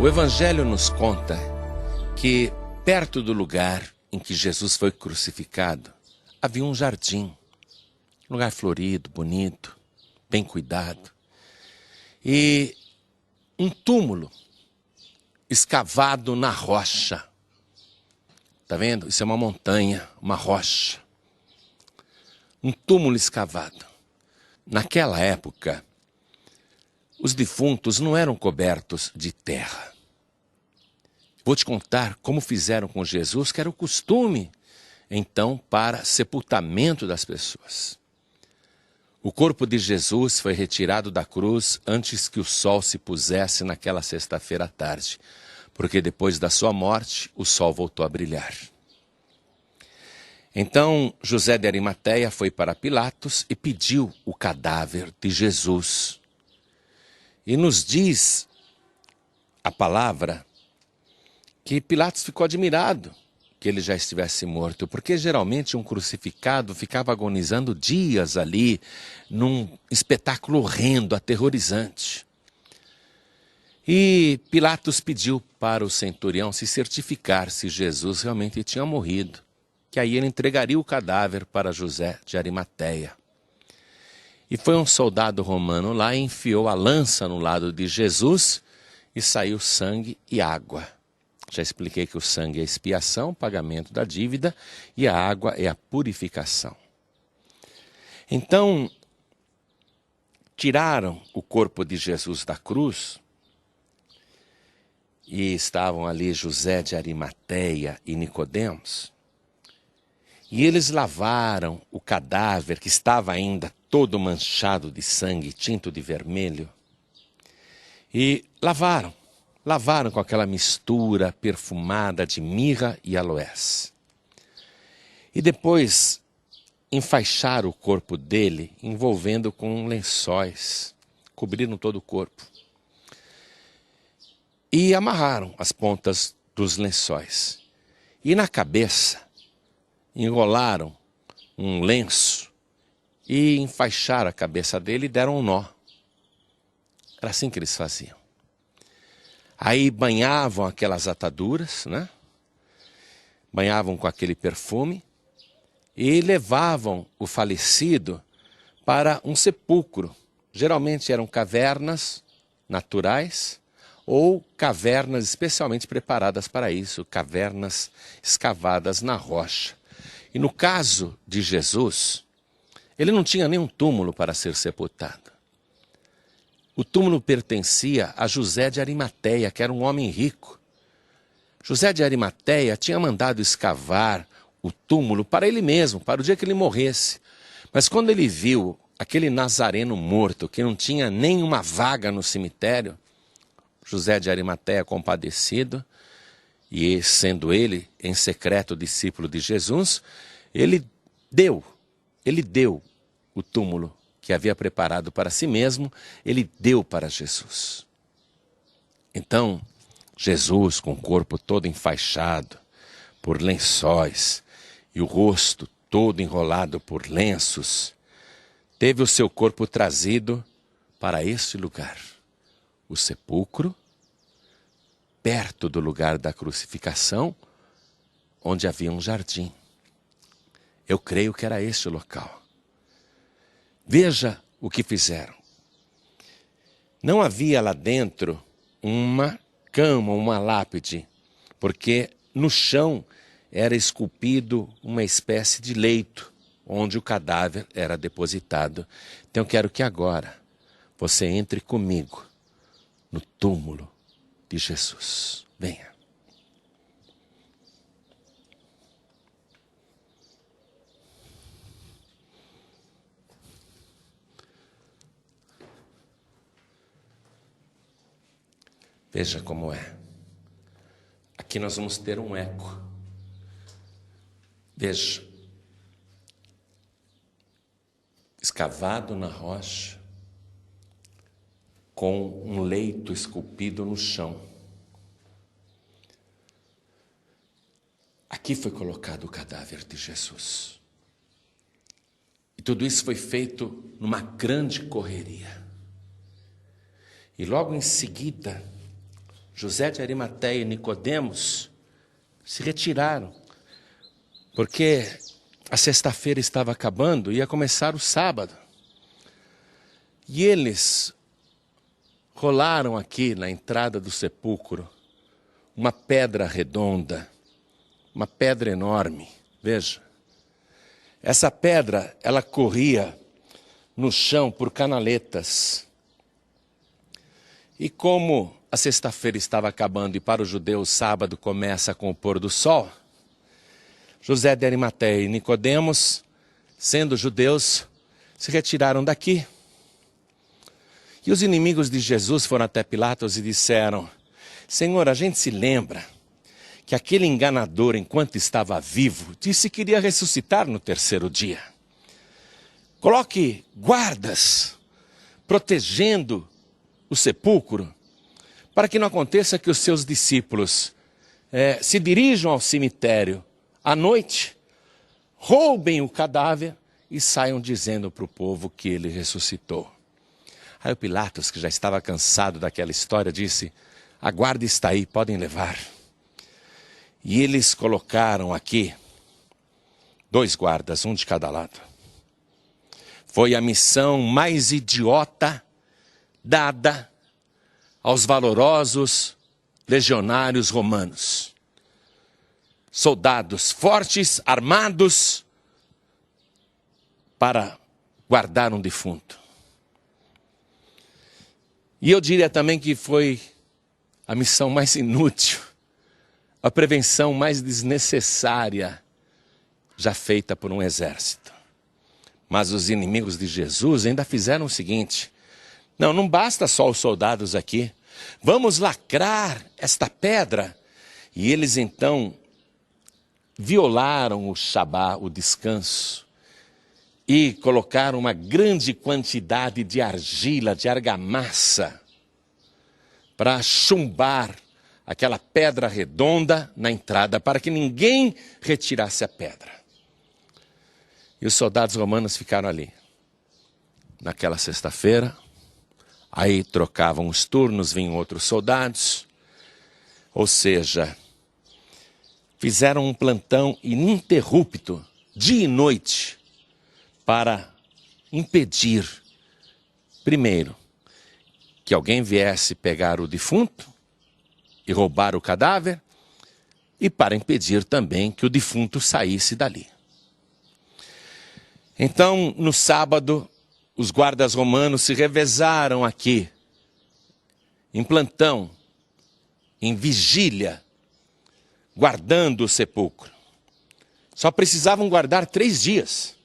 Evangelho nos conta que perto do lugar em que Jesus foi crucificado havia um jardim, um lugar florido, bonito, bem cuidado, e um túmulo escavado na rocha. Tá vendo? Isso é uma montanha, uma rocha. Um túmulo escavado. Naquela época, os defuntos não eram cobertos de terra. Vou te contar como fizeram com Jesus, que era o costume, então, para sepultamento das pessoas. O corpo de Jesus foi retirado da cruz antes que o sol se pusesse naquela sexta-feira à tarde, porque depois da sua morte, o sol voltou a brilhar. Então, José de Arimateia foi para Pilatos e pediu o cadáver de Jesus. E nos diz a palavra que Pilatos ficou admirado que ele já estivesse morto, porque geralmente um crucificado ficava agonizando dias ali, num espetáculo horrendo, aterrorizante. E Pilatos pediu para o centurião se certificar se Jesus realmente tinha morrido, que aí ele entregaria o cadáver para José de Arimateia. E foi um soldado romano lá e enfiou a lança no lado de Jesus e saiu sangue e água. Já expliquei que o sangue é a expiação, pagamento da dívida, e a água é a purificação. Então, tiraram o corpo de Jesus da cruz e estavam ali José de Arimateia e Nicodemos. E eles lavaram o cadáver que estava ainda todo manchado de sangue, tinto de vermelho. E lavaram com aquela mistura perfumada de mirra e aloés. E depois enfaixaram o corpo dele, envolvendo com lençóis, cobriram todo o corpo. E amarraram as pontas dos lençóis. E na cabeça, enrolaram um lenço e enfaixaram a cabeça dele e deram um nó. Era assim que eles faziam. Aí banhavam aquelas ataduras, né? Banhavam com aquele perfume e levavam o falecido para um sepulcro. Geralmente eram cavernas naturais ou cavernas especialmente preparadas para isso, cavernas escavadas na rocha. E no caso de Jesus, ele não tinha nenhum túmulo para ser sepultado. O túmulo pertencia a José de Arimateia, que era um homem rico. José de Arimateia tinha mandado escavar o túmulo para ele mesmo, para o dia que ele morresse. Mas quando ele viu aquele nazareno morto, que não tinha nenhuma vaga no cemitério, José de Arimateia, compadecido, e sendo ele, em secreto, discípulo de Jesus, ele deu o túmulo que havia preparado para si mesmo, ele deu para Jesus. Então, Jesus, com o corpo todo enfaixado por lençóis e o rosto todo enrolado por lenços, teve o seu corpo trazido para este lugar, o sepulcro, perto do lugar da crucificação, onde havia um jardim. Eu creio que era este o local. Veja o que fizeram. Não havia lá dentro uma cama, uma lápide, porque no chão era esculpido uma espécie de leito, onde o cadáver era depositado. Então eu quero que agora você entre comigo no túmulo de Jesus. Venha. Veja como é. Aqui nós vamos ter um eco. Veja. Escavado na rocha, com um leito esculpido no chão. Aqui foi colocado o cadáver de Jesus. E tudo isso foi feito numa grande correria. E logo em seguida, José de Arimateia e Nicodemos se retiraram, porque a sexta-feira estava acabando e ia começar o sábado. E eles rolaram aqui na entrada do sepulcro uma pedra redonda, uma pedra enorme. Veja, essa pedra, ela corria no chão por canaletas. E como a sexta-feira estava acabando e para o judeu o sábado começa com o pôr do sol, José de Arimateia e Nicodemos, sendo judeus, se retiraram daqui. E os inimigos de Jesus foram até Pilatos e disseram: Senhor, a gente se lembra que aquele enganador, enquanto estava vivo, disse que iria ressuscitar no terceiro dia. Coloque guardas protegendo o sepulcro, para que não aconteça que os seus discípulos se dirijam ao cemitério à noite, roubem o cadáver e saiam dizendo para o povo que ele ressuscitou. Aí o Pilatos, que já estava cansado daquela história, disse: a guarda está aí, podem levar. E eles colocaram aqui 2 guardas, um de cada lado. Foi a missão mais idiota dada aos valorosos legionários romanos. Soldados fortes, armados, para guardar um defunto. E eu diria também que foi a missão mais inútil, a prevenção mais desnecessária já feita por um exército. Mas os inimigos de Jesus ainda fizeram o seguinte: não basta só os soldados aqui, vamos lacrar esta pedra. E eles então violaram o Shabá, o descanso, e colocaram uma grande quantidade de argila, de argamassa, para chumbar aquela pedra redonda na entrada, para que ninguém retirasse a pedra. E os soldados romanos ficaram ali. Naquela sexta-feira, aí trocavam os turnos, vinham outros soldados. Ou seja, fizeram um plantão ininterrupto, dia e noite, para impedir, primeiro, que alguém viesse pegar o defunto e roubar o cadáver, e para impedir também que o defunto saísse dali. Então, no sábado, os guardas romanos se revezaram aqui, em plantão, em vigília, guardando o sepulcro. Só precisavam guardar 3 dias.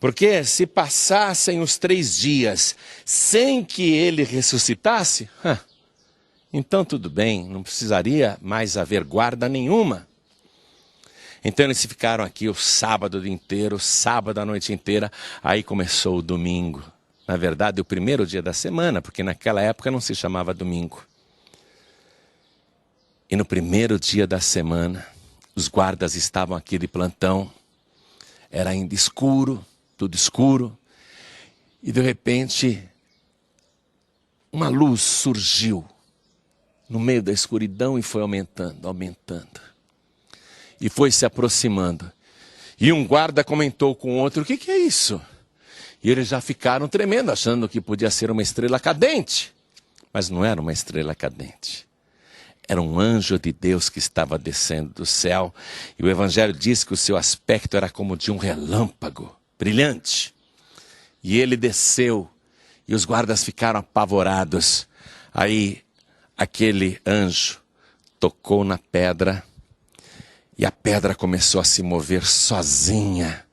Porque se passassem os 3 dias sem que ele ressuscitasse, então tudo bem, não precisaria mais haver guarda nenhuma. Então eles ficaram aqui o sábado inteiro, o sábado a noite inteira, aí começou o domingo. Na verdade, o primeiro dia da semana, porque naquela época não se chamava domingo. E no primeiro dia da semana, os guardas estavam aqui de plantão, era ainda escuro, tudo escuro, e de repente, uma luz surgiu no meio da escuridão e foi aumentando, aumentando. E foi se aproximando. E um guarda comentou com o outro: o que é isso? E eles já ficaram tremendo, achando que podia ser uma estrela cadente. Mas não era uma estrela cadente. Era um anjo de Deus que estava descendo do céu. E o Evangelho diz que o seu aspecto era como de um relâmpago, brilhante. E ele desceu, e os guardas ficaram apavorados. Aí, aquele anjo tocou na pedra, e a pedra começou a se mover sozinha.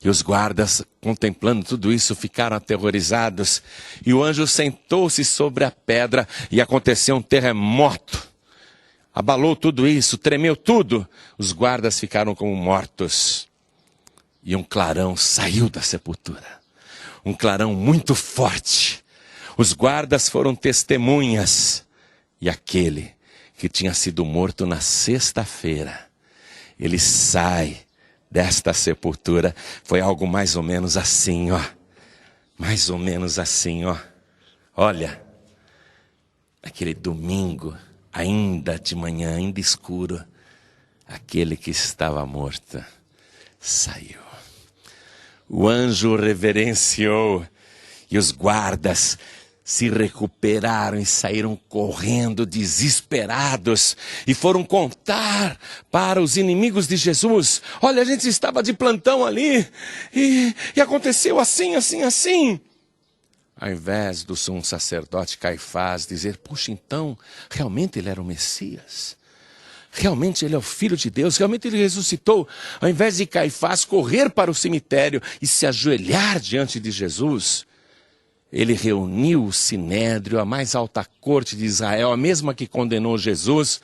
E os guardas, contemplando tudo isso, ficaram aterrorizados. E o anjo sentou-se sobre a pedra, e aconteceu um terremoto. Abalou tudo isso, tremeu tudo. Os guardas ficaram como mortos. E um clarão saiu da sepultura. Um clarão muito forte. Os guardas foram testemunhas. E aquele que tinha sido morto na sexta-feira, ele sai desta sepultura. Foi algo mais ou menos assim, ó. Mais ou menos assim, ó. Olha, aquele domingo ainda de manhã, ainda escuro, aquele que estava morto saiu. O anjo reverenciou e os guardas se recuperaram e saíram correndo desesperados e foram contar para os inimigos de Jesus: olha, a gente estava de plantão ali e aconteceu assim, assim, assim. Ao invés do sumo sacerdote Caifás dizer: puxa, então, realmente ele era o Messias, realmente ele é o Filho de Deus, realmente ele ressuscitou. Ao invés de Caifás correr para o cemitério e se ajoelhar diante de Jesus, ele reuniu o sinédrio, a mais alta corte de Israel, a mesma que condenou Jesus,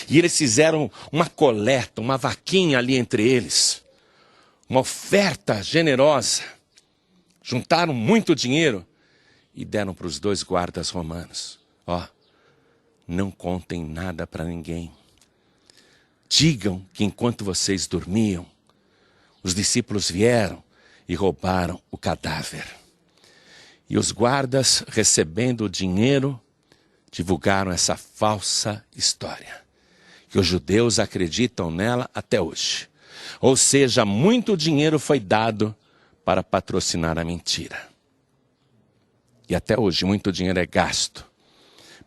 e eles fizeram uma coleta, uma vaquinha ali entre eles, uma oferta generosa. Juntaram muito dinheiro e deram para os 2 guardas romanos: ó, não contem nada para ninguém. Digam que enquanto vocês dormiam, os discípulos vieram e roubaram o cadáver. E os guardas, recebendo o dinheiro, divulgaram essa falsa história, que os judeus acreditam nela até hoje. Ou seja, muito dinheiro foi dado para patrocinar a mentira. E até hoje muito dinheiro é gasto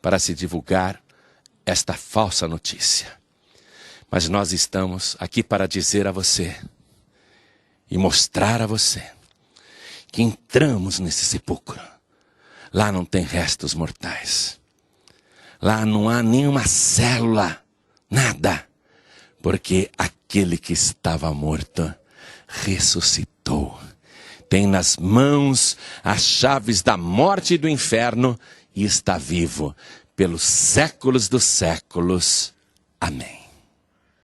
para se divulgar esta falsa notícia. Mas nós estamos aqui para dizer a você e mostrar a você que entramos nesse sepulcro. Lá não tem restos mortais. Lá não há nenhuma célula, nada. Porque aquele que estava morto ressuscitou. Tem nas mãos as chaves da morte e do inferno e está vivo pelos séculos dos séculos. Amém.